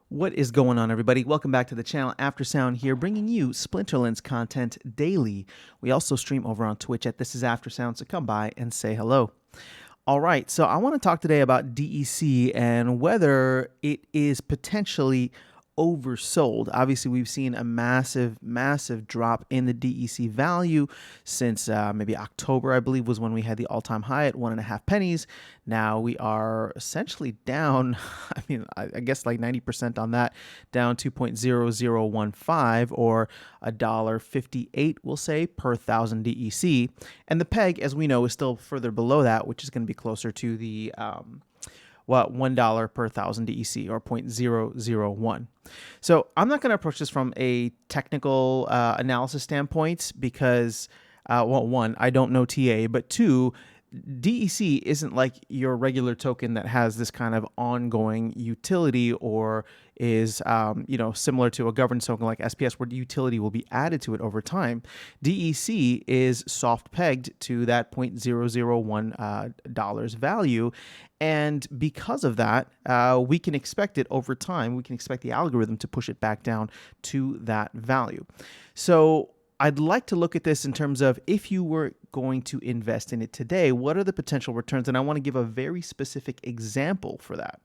What is going on, everybody? Welcome back to the channel. After Sound here, bringing you Splinterlands content daily. We also stream over on Twitch at This Is After Sound, so come by and say hello. All right, so I want to talk today about DEC and whether it is potentially oversold. Obviously, we've seen a massive drop in the DEC value since maybe October, I believe, was when we had the all-time high at 1.5 pennies. Now we are essentially down, I guess like 90% on that, down 2.0015 or $1.58, we'll say, per 1,000 DEC. And the peg, as we know, is still further below that, which is going to be closer to the $1 per 1,000 DEC or 0.001. So I'm not going to approach this from a technical analysis standpoint because, well, one, I don't know TA, but two, DEC isn't like your regular token that has this kind of ongoing utility or is similar to a governance token like SPS where the utility will be added to it over time. DEC is soft pegged to that $0.001 value. And because of that, we can expect it over time. We can expect the algorithm to push it back down to that value. So I'd like to look at this in terms of if you were going to invest in it today, what are the potential returns? And I want to give a very specific example for that.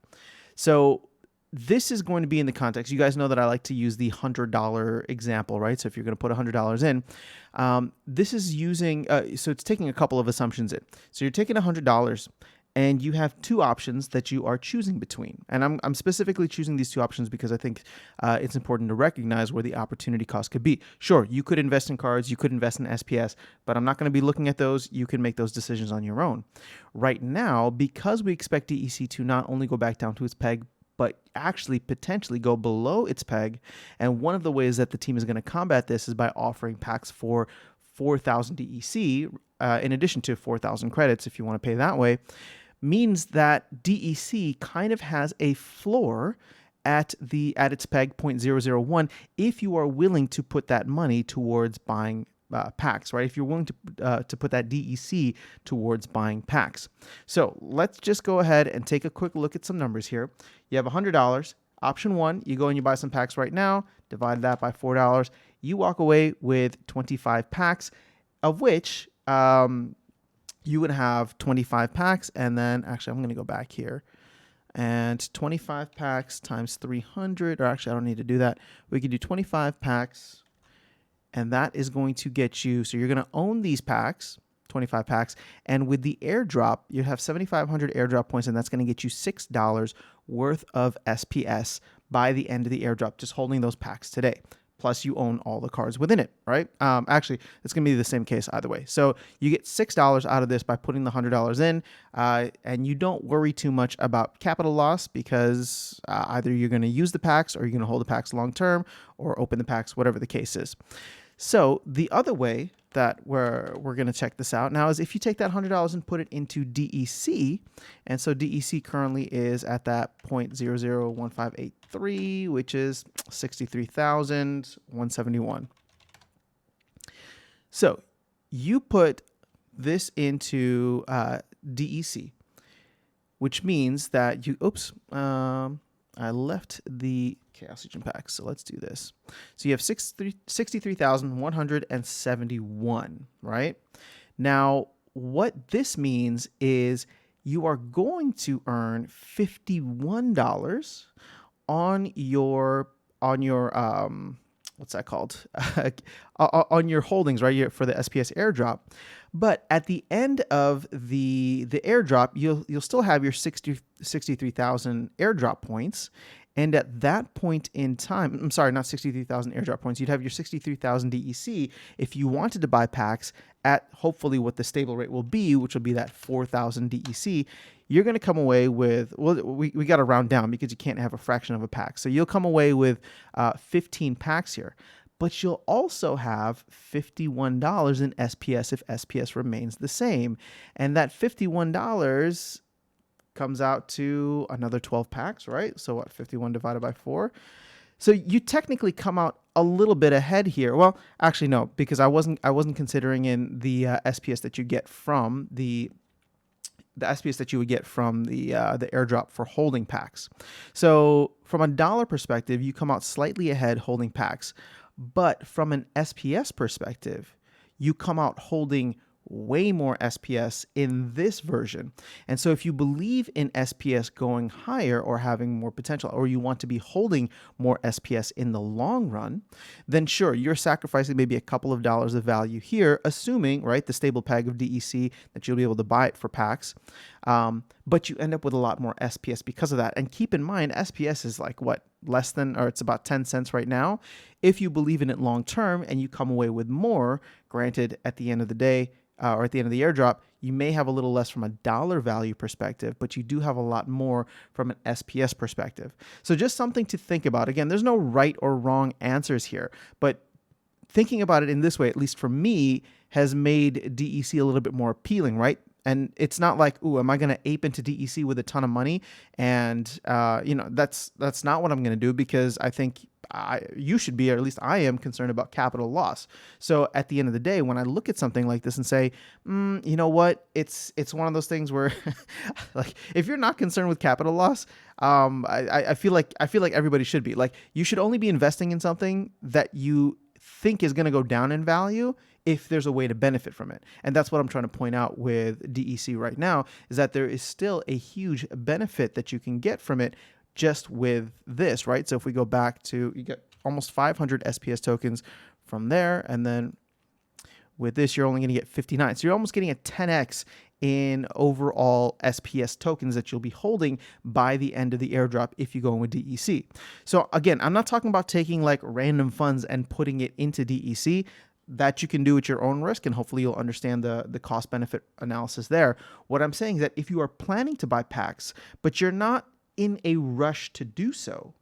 So this is going to be in the context. You guys know that I like to use the $100 example, right? So if you're going to put $100 in, this is using, so it's taking a couple of assumptions in. So you're taking $100 and you have two options that you are choosing between. And I'm specifically choosing these two options because I think it's important to recognize where the opportunity cost could be. Sure, you could invest in cards, you could invest in SPS, but I'm not going to be looking at those. You can make those decisions on your own. Right now, because we expect DEC to not only go back down to its peg, but actually potentially go below its peg. And one of the ways that the team is going to combat this is by offering packs for 4,000 DEC, in addition to 4,000 credits if you want to pay that way, means that DEC kind of has a floor at its peg 0.001 if you are willing to put that money towards buying packs, right? If you're willing to put that DEC towards buying packs. So let's just go ahead and take a quick look at some numbers here. You have $100. Option one, you go and you buy some packs right now, divide that by $4. You walk away with 25 packs, of which you would have 25 packs. And then actually, I'm going to go back here. And 25 packs times 300, or actually, I don't need to do that. We could do 25 packs. And that is going to get you, so you're going to own these packs, 25 packs. And with the airdrop, you have 7,500 airdrop points, and that's going to get you $6 worth of SPS by the end of the airdrop, just holding those packs today. Plus, you own all the cards within it, right? Actually, it's going to be the same case either way. So you get $6 out of this by putting the $100 in, and you don't worry too much about capital loss because either you're going to use the packs or you're going to hold the packs long term or open the packs, whatever the case is. So the other way that we're going to check this out now is if you take that $100 and put it into DEC, and so DEC currently is at that 0.001583, which is 63,171. So you put this into DEC, which means that you, I left the Chaos Legion pack, so let's do this. So you have 63,171, right? Now, what this means is you are going to earn $51 on your what's that called? On your holdings, right? For the SPS airdrop. But at the end of the airdrop, you'll still have your 63,000 airdrop points. And at that point in time, I'm sorry, not 63,000 airdrop points. You'd have your 63,000 DEC if you wanted to buy packs at hopefully what the stable rate will be, which will be that 4,000 DEC. You're going to come away with, well, we got to round down because you can't have a fraction of a pack. So you'll come away with 15 packs here. But you'll also have $51 in SPS if SPS remains the same. And that $51 comes out to another 12 packs, right? So what, 51 divided by 4? So you technically come out a little bit ahead here. Well, actually no, because I wasn't considering in the SPS that you get from the the SPS that you would get from the airdrop for holding packs. So from a dollar perspective, you come out slightly ahead holding packs, but from an SPS perspective, you come out holding way more SPS in this version. And so if you believe in SPS going higher or having more potential, or you want to be holding more SPS in the long run, then sure, you're sacrificing maybe a couple of dollars of value here, assuming, right, the stable peg of DEC, that you'll be able to buy it for packs. But you end up with a lot more SPS because of that. And keep in mind, SPS is like what, less than, or it's about 10 cents right now. If you believe in it long term and you come away with more, granted, at the end of the day, or at the end of the airdrop, you may have a little less from a dollar value perspective, but you do have a lot more from an SPS perspective. So just something to think about. Again, there's no right or wrong answers here, but thinking about it in this way, at least for me, has made DEC a little bit more appealing, right? And it's not like, ooh, am I going to ape into DEC with a ton of money? And that's not what I'm going to do, because I think you should be, or at least I am, concerned about capital loss. So at the end of the day, when I look at something like this and say, you know what, it's one of those things where, like, if you're not concerned with capital loss, I feel like everybody should be. Like, you should only be investing in something that you think is going to go down in value if there's a way to benefit from it. And that's what I'm trying to point out with DEC right now, is that there is still a huge benefit that you can get from it just with this, right? So if we go back to, you get almost 500 SPS tokens from there, and then with this, you're only going to get 59. So you're almost getting a 10x in overall SPS tokens that you'll be holding by the end of the airdrop if you go in with DEC. So again, I'm not talking about taking like random funds and putting it into DEC. That you can do at your own risk, and hopefully you'll understand the cost benefit analysis there. What I'm saying is that if you are planning to buy packs, but you're not in a rush to do so,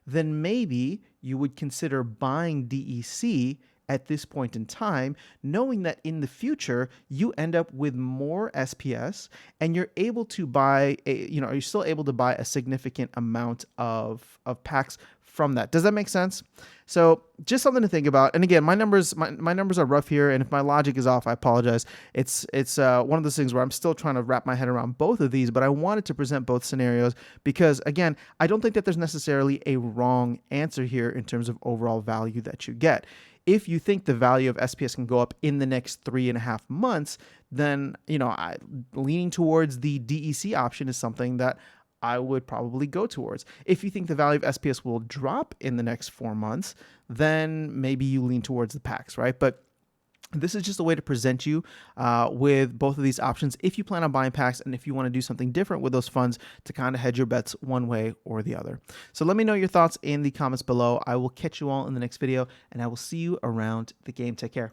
then maybe you would consider buying DEC at this point in time, knowing that in the future you end up with more SPS and you're able to buy you're still able to buy a significant amount of packs from that. Does that make sense? So just something to think about. And again, my numbers are rough here, and if my logic is off, I apologize. It's one of those things where I'm still trying to wrap my head around both of these, but I wanted to present both scenarios because, again, I don't think that there's necessarily a wrong answer here in terms of overall value that you get. If you think the value of SPS can go up in the next 3.5 months, then leaning towards the DEC option is something that I would probably go towards. If you think the value of SPS will drop in the next 4 months, then maybe you lean towards the packs, right? But this is just a way to present you with both of these options if you plan on buying packs and if you want to do something different with those funds to kind of hedge your bets one way or the other. So let me know your thoughts in the comments below. I will catch you all in the next video, and I will see you around the game. Take care.